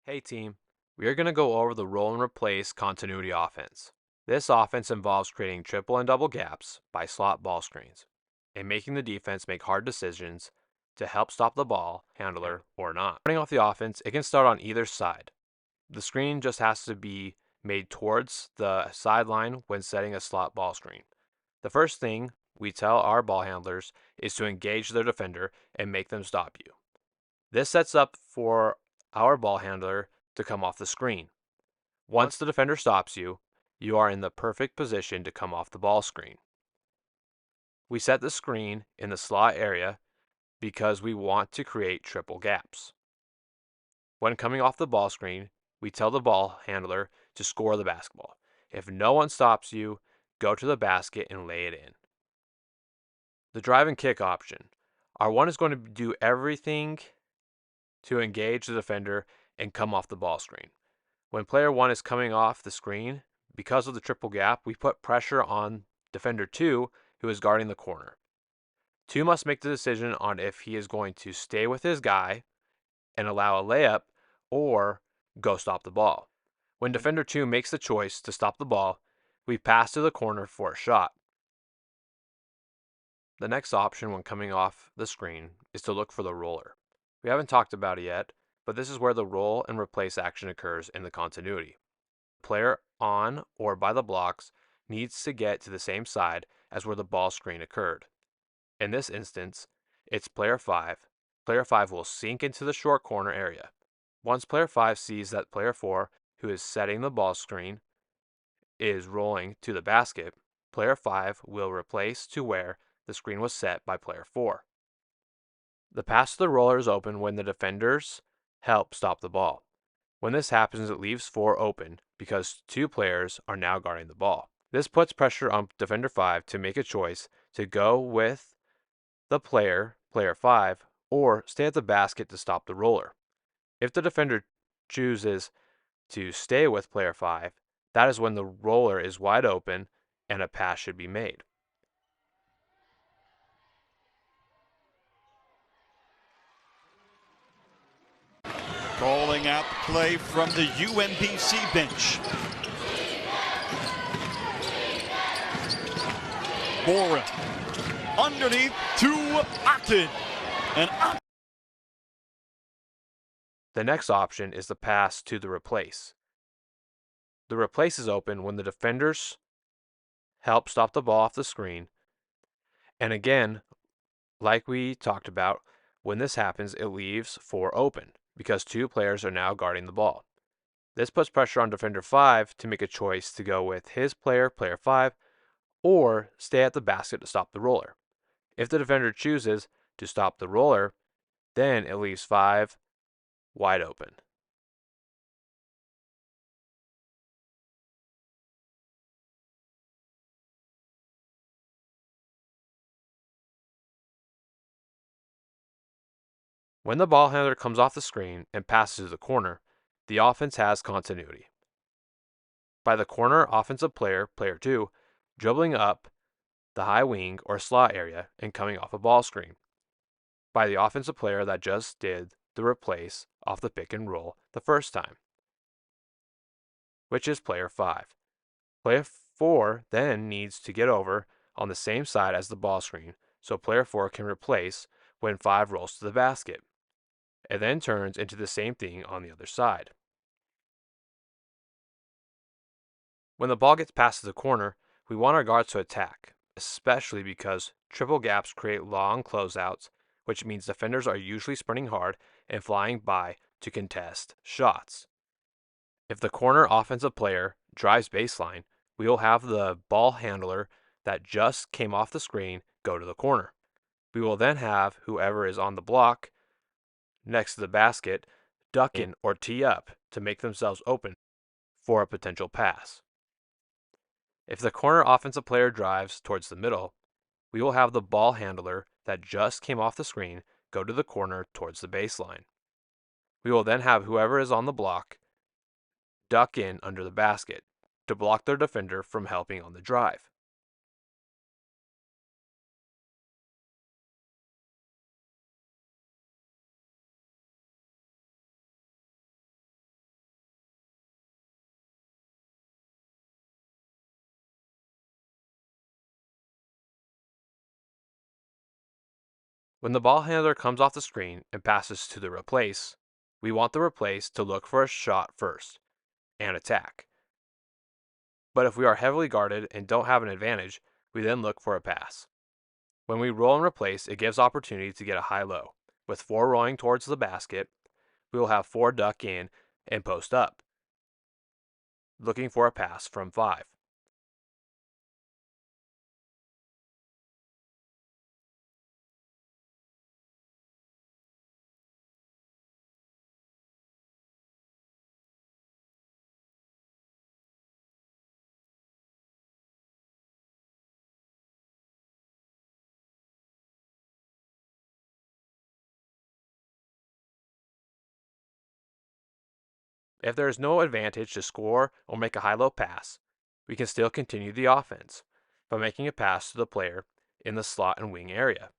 Hey team, we are going to go over the roll and replace continuity offense. This offense involves creating triple and double gaps by slot ball screens and making the defense make hard decisions to help stop the ball handler or not. Starting off the offense, it can start on either side. The screen just has to be made towards the sideline when setting a slot ball screen. The first thing we tell our ball handlers is to engage their defender and make them stop you. This sets up for our ball handler to come off the screen. Once the defender stops you, you are in the perfect position to come off the ball screen. We set the screen in the slot area because we want to create triple gaps. When coming off the ball screen, we tell the ball handler to score the basketball. If no one stops you, go to the basket and lay it in. The drive and kick option. Our one is going to do everything to engage the defender and come off the ball screen. When player 1 is coming off the screen, because of the triple gap, we put pressure on defender 2 who is guarding the corner. 2 must make the decision on if he is going to stay with his guy and allow a layup or go stop the ball. When defender 2 makes the choice to stop the ball, we pass to the corner for a shot. The next option when coming off the screen is to look for the roller. We haven't talked about it yet, but this is where the roll and replace action occurs in the continuity. The player on or by the blocks needs to get to the same side as where the ball screen occurred. In this instance, it's player 5. Player 5 will sink into the short corner area. Once player 5 sees that player 4, who is setting the ball screen, is rolling to the basket, player 5 will replace to where the screen was set by player 4. The pass to the roller is open when the defenders help stop the ball. When this happens, it leaves 4 open because 2 players are now guarding the ball. This puts pressure on defender 5 to make a choice to go with the player 5, or stay at the basket to stop the roller. If the defender chooses to stay with player 5, that is when the roller is wide open and a pass should be made. Calling out the play from the UMBC bench. Boren underneath to Otten. And The next option is the pass to the replace. The replace is open when the defenders help stop the ball off the screen. And again, like we talked about, when this happens, it leaves 4 open because 2 players are now guarding the ball. This puts pressure on defender 5 to make a choice to go with his player 5, or stay at the basket to stop the roller. If the defender chooses to stop the roller, then it leaves 5 wide open. When the ball handler comes off the screen and passes to the corner, the offense has continuity. By the corner offensive player 2, dribbling up the high wing or slot area and coming off a ball screen. By the offensive player that just did the replace off the pick and roll the first time, which is player 5. Player 4 then needs to get over on the same side as the ball screen so player 4 can replace when 5 rolls to the basket. It then turns into the same thing on the other side. When the ball gets past the corner, we want our guards to attack, especially because triple gaps create long closeouts, which means defenders are usually sprinting hard and flying by to contest shots. If the corner offensive player drives baseline, we will have the ball handler that just came off the screen go to the corner. We will then have whoever is on the block next to the basket duck in or tee up to make themselves open for a potential pass. If the corner offensive player drives towards the middle, we will have the ball handler that just came off the screen go to the corner towards the baseline. We will then have whoever is on the block duck in under the basket to block their defender from helping on the drive. When the ball handler comes off the screen and passes to the replace, we want the replace to look for a shot first and attack. But if we are heavily guarded and don't have an advantage, we then look for a pass. When we roll and replace, it gives opportunity to get a high-low. With 4 rolling towards the basket, we will have 4 duck in and post up, looking for a pass from 5. If there is no advantage to score or make a high-low pass, we can still continue the offense by making a pass to the player in the slot and wing area,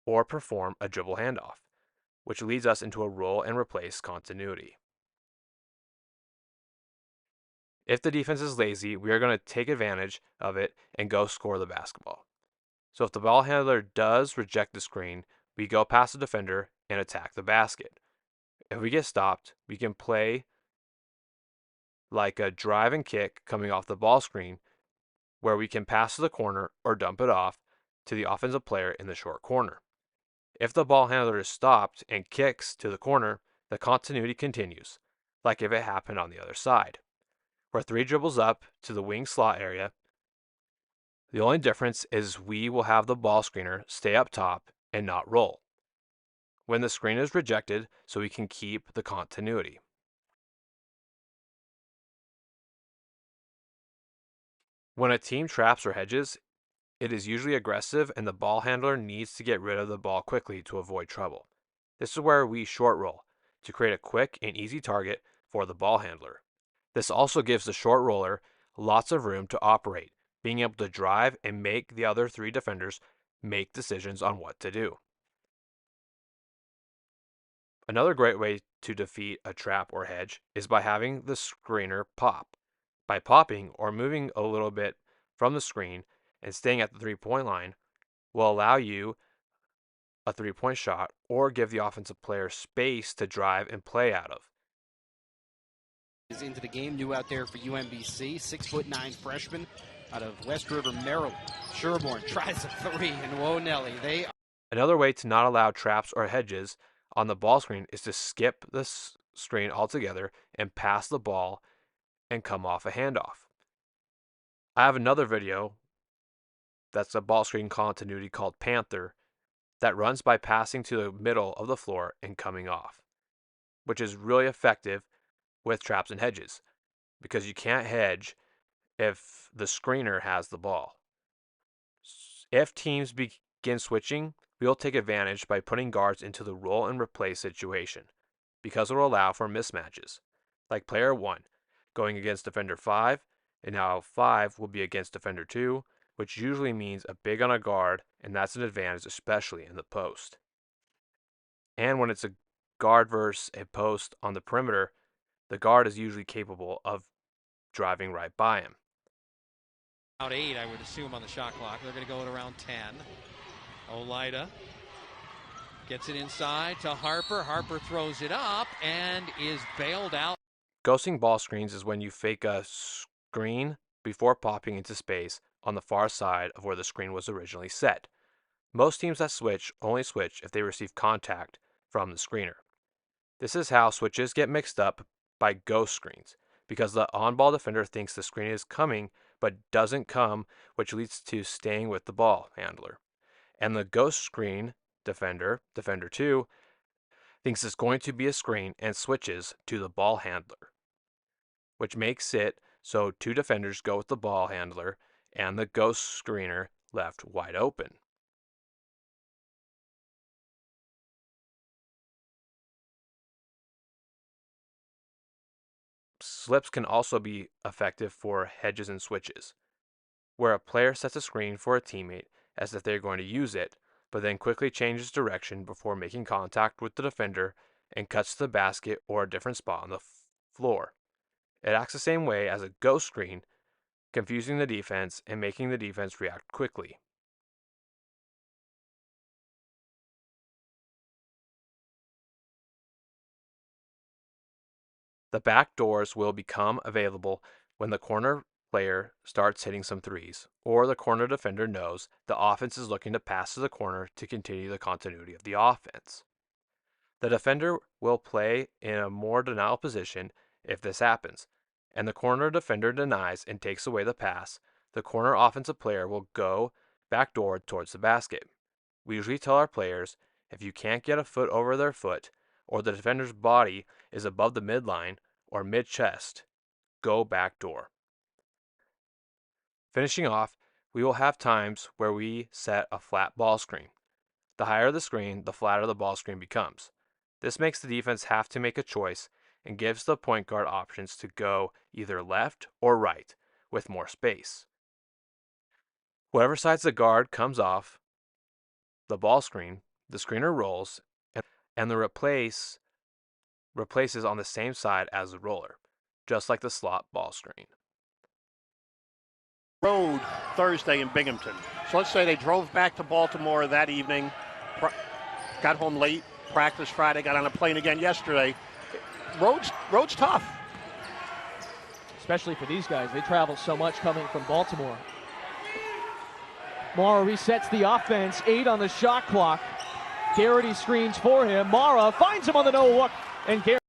or perform a dribble handoff, which leads us into a roll and replace continuity. If the defense is lazy, we are going to take advantage of it and go score the basketball. So if the ball handler does reject the screen, we go past the defender and attack the basket. If we get stopped, we can play like a drive and kick coming off the ball screen, where we can pass to the corner or dump it off to the offensive player in the short corner. If the ball handler is stopped and kicks to the corner, the continuity continues, like if it happened on the other side, where 3 dribbles up to the wing slot area. The only difference is we will have the ball screener stay up top and not roll when the screen is rejected, so we can keep the continuity. When a team traps or hedges, it is usually aggressive and the ball handler needs to get rid of the ball quickly to avoid trouble. This is where we short roll to create a quick and easy target for the ball handler. This also gives the short roller lots of room to operate, being able to drive and make the other 3 defenders make decisions on what to do. Another great way to defeat a trap or hedge is by having the screener pop. By popping or moving a little bit from the screen and staying at the 3-point line will allow you a 3-point shot or give the offensive player space to drive and play out of. Is into the game, new out there for UMBC, 6'9" freshman out of West River, Maryland. Sherborne tries a 3, and whoa Nelly, Another way to not allow traps or hedges on the ball screen is to skip the screen altogether and pass the ball and come off a handoff. I have another video that's a ball screen continuity called Panther that runs by passing to the middle of the floor and coming off, which is really effective with traps and hedges because you can't hedge if the screener has the ball. If teams begin switching, we'll take advantage by putting guards into the roll and replace situation because it will allow for mismatches, like player 1 going against defender 5, and now 5 will be against defender 2, which usually means a big on a guard, and that's an advantage especially in the post. And when it's a guard versus a post on the perimeter, the guard is usually capable of driving right by him. About 8, I would assume, on the shot clock. They're going to go at around 10. Olida gets it inside to Harper. Harper throws it up and is bailed out. Ghosting ball screens is when you fake a screen before popping into space on the far side of where the screen was originally set. Most teams that switch only switch if they receive contact from the screener. This is how switches get mixed up by ghost screens, because the on-ball defender thinks the screen is coming but doesn't come, which leads to staying with the ball handler. And the ghost screen defender 2, thinks it's going to be a screen and switches to the ball handler, which makes it so 2 defenders go with the ball handler and the ghost screener left wide open. Slips can also be effective for hedges and switches, where a player sets a screen for a teammate as if they're going to use it, but then quickly changes direction before making contact with the defender and cuts to the basket or a different spot on the floor. It acts the same way as a ghost screen, confusing the defense and making the defense react quickly. The back doors will become available when the corner player starts hitting some threes, or the corner defender knows the offense is looking to pass to the corner to continue the continuity of the offense. The defender will play in a more denial position if this happens, and the corner defender denies and takes away the pass. The corner offensive player will go backdoor towards the basket. We usually tell our players, if you can't get a foot over their foot, or the defender's body is above the midline or mid-chest, go backdoor. Finishing off, we will have times where we set a flat ball screen. The higher the screen, the flatter the ball screen becomes. This makes the defense have to make a choice and gives the point guard options to go either left or right with more space. Whatever sides the guard comes off the ball screen, the screener rolls, and the replaces on the same side as the roller, just like the slot ball screen. Road Thursday in Binghamton. So let's say they drove back to Baltimore that evening, got home late, practiced Friday, got on a plane again yesterday. Road's tough. Especially for these guys. They travel so much coming from Baltimore. Mara resets the offense, 8 on the shot clock. Garrity screens for him. Mara finds him on the no look, and Garrity